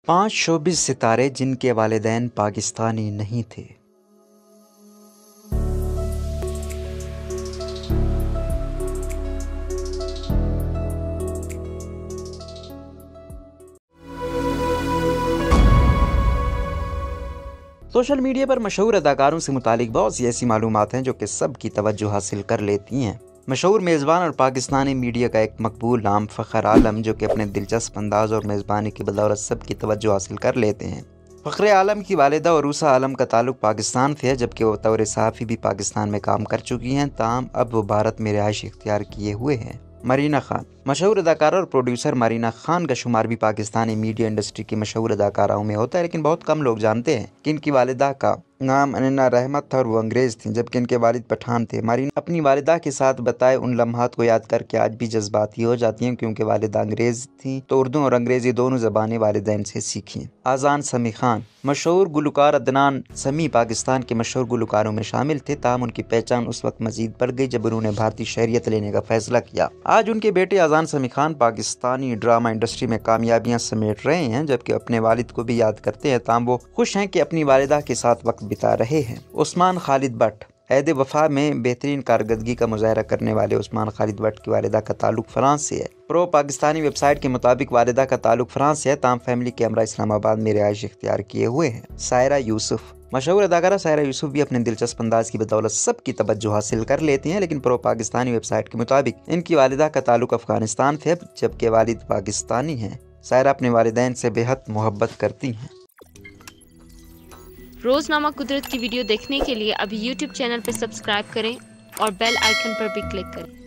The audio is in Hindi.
5 शोबिज़ सितारे जिनके वालिदैन पाकिस्तानी नहीं थे। सोशल मीडिया पर मशहूर अदाकारों से मुतालिक बहुत सी ऐसी मालूमात हैं जो कि सब की तवज्जो हासिल कर लेती हैं। मशहूर मेज़बान और पाकिस्तानी मीडिया का एक मकबूल नाम फ़खर आलम, जो कि अपने दिलचस्प अंदाज और मेज़बानी की बदौलत सब की तवज्जो हासिल कर लेते हैं। फ़खर आलम की वालिदा उरूसा आलम का ताल्लुक पाकिस्तान से है, जबकि वो बतौर सहाफ़ी भी पाकिस्तान में काम कर चुकी हैं। ताहम अब वो भारत में रिहाइश इख्तियार किए हुए हैं। मरीना खान, मशहूर अदाकारा और प्रोड्यूसर मरीना खान का शुमार भी पाकिस्तानी मीडिया इंडस्ट्री की मशहूर अदाकाराओं में होता है, लेकिन बहुत कम लोग जानते हैं कि इनकी वालिदा का नाम अनन्ना रहमत था और वो अंग्रेज़ थीं, जबकि इनके वालिद पठान थे। मरीना अपनी वालिदा के साथ बताए उन लम्हात को याद करके आज भी जज्बाती हो जाती हैं, क्योंकि वालिदा अंग्रेज़ थीं तो उर्दू और अंग्रेज़ी दोनों ज़बानें वालिदैन से सीखीं। आज़ान समी खान, मशहूर गुलकार अदनान समी पाकिस्तान के मशहूर गुलकारों में शामिल थे। ताहम उनकी पहचान उस वक्त मजीद बढ़ गई जब उन्होंने भारतीय शहरियत लेने का फैसला किया। आज उनके बेटे आज़ान समी खान पाकिस्तानी ड्रामा इंडस्ट्री में कामयाबियां समेट रहे हैं, जबकि अपने वालिद को भी याद करते हैं। ताहम वो खुश हैं कि अपनी वालिदा के साथ वक्त बिता रहे हैं। उस्मान खालिद भट्ट, ऐद वफा में बेहतरीन कारकर्दगी का मुजाहरा करने वाले उस्मान खालिद भट्ट की वालिदा का ताल्लुक फ्रांस से है। प्रो पाकिस्तानी वेबसाइट के मुताबिक वालिदा का ताल्लुक फ्रांस से है। ताहम फैमिली के हमरा इस्लामाबाद में रिहाइश इख्तियार किए हुए हैं। सायरा यूसुफ, मशहूर अदाकारा सायरा यूसुफ भी अपने दिलचस्प अंदाज की बदौलत सबकी तवज्जो हासिल कर लेती हैं, लेकिन प्रो पाकिस्तानी वेबसाइट के मुताबिक इनकी वालिदा का ताल्लुक अफगानिस्तान से है, जबकि वालिद पाकिस्तानी हैं। सायरा अपने वालिदैन से बेहद मोहब्बत करती हैं। रोज़नामा कुदरत की वीडियो देखने के लिए अभी YouTube चैनल पर सब्सक्राइब करें और बेल आइकन पर भी क्लिक करें।